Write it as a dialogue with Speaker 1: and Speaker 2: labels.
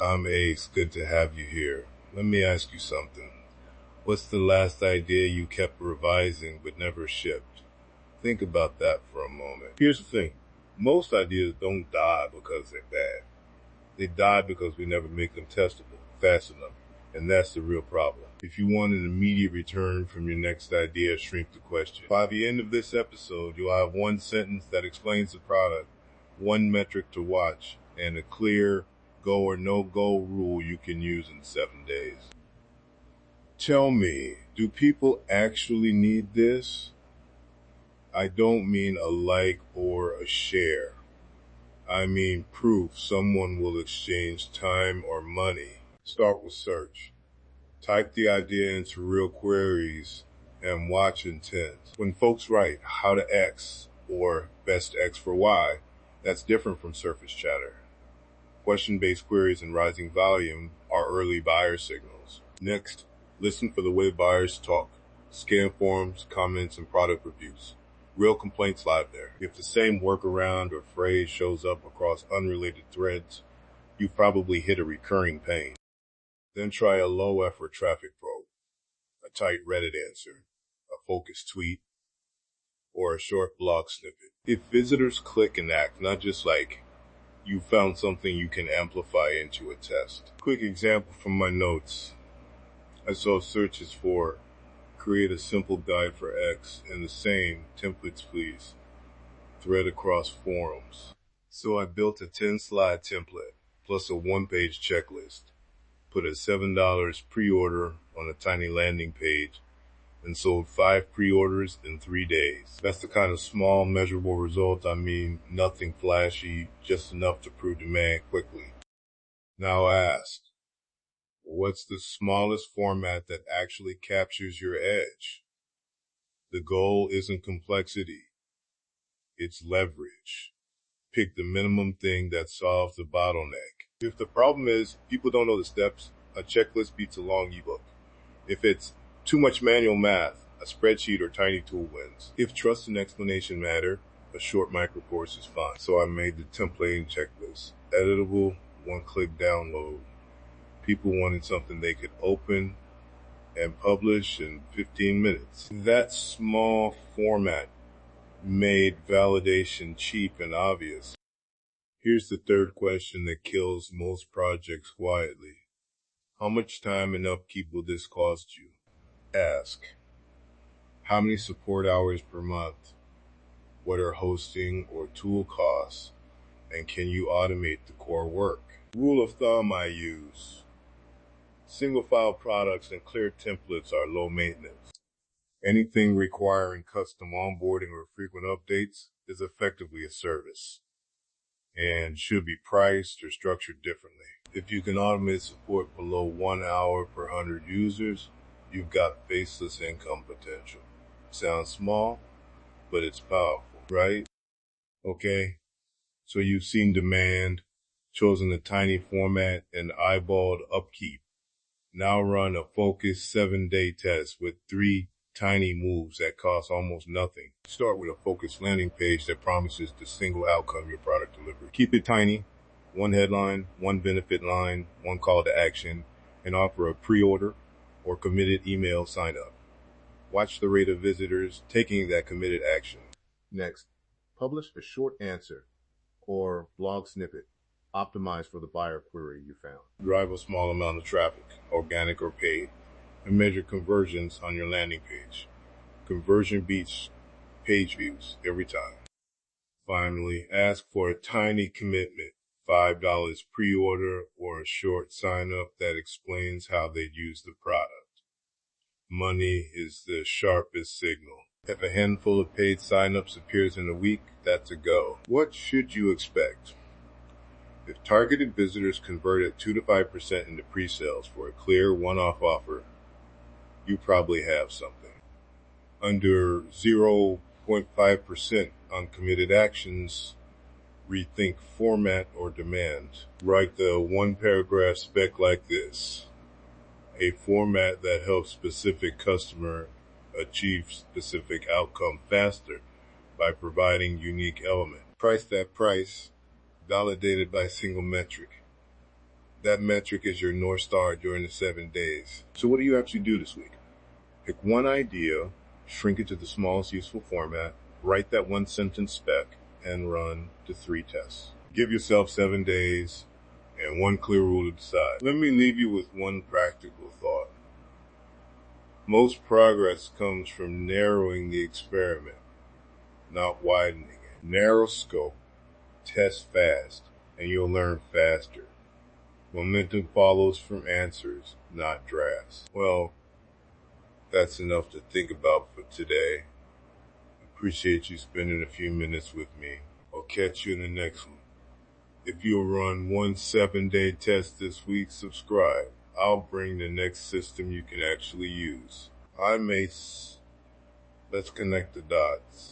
Speaker 1: I'm Ace. Good to have you here. Let me ask you something. What's the last idea you kept revising but never shipped? Think about that for a moment. Here's the thing. Most ideas don't die because they're bad. They die because we never make them testable fast enough. And that's the real problem. If you want an immediate return from your next idea, shrink the question. By the end of this episode, you'll have one sentence that explains the product, one metric to watch, and a clear go or no go rule you can use in 7 days. Tell me, do people actually need this? I don't mean a like or a share. I mean proof someone will exchange time or money. Start with search. Type the idea into real queries and watch intent. When folks write how to X or best X for Y, that's different from surface chatter. Question-based queries and rising volume are early buyer signals. Next, listen for the way buyers talk. Scan forums, comments, and product reviews. Real complaints live there. If the same workaround or phrase shows up across unrelated threads, you've probably hit a recurring pain. Then try a low-effort traffic probe, a tight Reddit answer, a focused tweet, or a short blog snippet. If visitors click and act, not just like, you found something you can amplify into a test. Quick example from my notes. I saw searches for create a simple guide for X and the same templates please thread across forums. So I built a 10-slide template plus a one-page checklist, put a $7 pre-order on a tiny landing page, and sold 5 pre-orders in 3 days. That's the kind of small, measurable result. I mean, nothing flashy, just enough to prove demand quickly. Now ask, what's the smallest format that actually captures your edge? The goal isn't complexity, it's leverage. Pick the minimum thing that solves the bottleneck. If the problem is people don't know the steps, a checklist beats a long ebook. If it's too much manual math, a spreadsheet or tiny tool wins. If trust and explanation matter, a short micro course is fine. So I made the templating checklist. Editable, one-click download. People wanted something they could open and publish in 15 minutes. That small format made validation cheap and obvious. Here's the third question that kills most projects quietly. How much time and upkeep will this cost you? Ask, how many support hours per month? What are hosting or tool costs? And can you automate the core work? Rule of thumb I use. Single file products and clear templates are low maintenance. Anything requiring custom onboarding or frequent updates is effectively a service and should be priced or structured differently. If you can automate support below 1 hour per 100 users, you've got faceless income potential. Sounds small, but it's powerful, right? Okay, so you've seen demand, chosen a tiny format, and eyeballed upkeep. Now run a focused 7-day test with 3 tiny moves that cost almost nothing. Start with a focused landing page that promises the single outcome your product delivers. Keep it tiny, one headline, one benefit line, one call to action, and offer a pre-order or committed email sign up. Watch the rate of visitors taking that committed action. Next, publish a short answer or blog snippet optimized for the buyer query you found. Drive a small amount of traffic, organic or paid, and measure conversions on your landing page. Conversion beats page views every time. Finally, ask for a tiny commitment, $5 pre-order or a short sign-up that explains how they'd use the product. Money is the sharpest signal. If a handful of paid signups appears in a week, that's a go. What should you expect? If targeted visitors convert at 2 to 5% into pre-sales for a clear one-off offer, you probably have something. Under 0.5% on committed actions, rethink format or demand. Write the one-paragraph spec like this. A format that helps specific customer achieve specific outcome faster by providing unique element. Price that price, validated by single metric. That metric is your North Star during the 7 days. So what do you actually do this week? Pick one idea, shrink it to the smallest useful format, write that one sentence spec, and run the 3 tests. Give yourself 7 days and one clear rule to decide. Let me leave you with one practical thought. Most progress comes from narrowing the experiment, not widening it. Narrow scope, test fast, and you'll learn faster. Momentum follows from answers, not drafts. Well, that's enough to think about for today. Appreciate you spending a few minutes with me. I'll catch you in the next one. If you'll run one 7-day test this week, subscribe. I'll bring the next system you can actually use. I'm Mace. Let's connect the dots.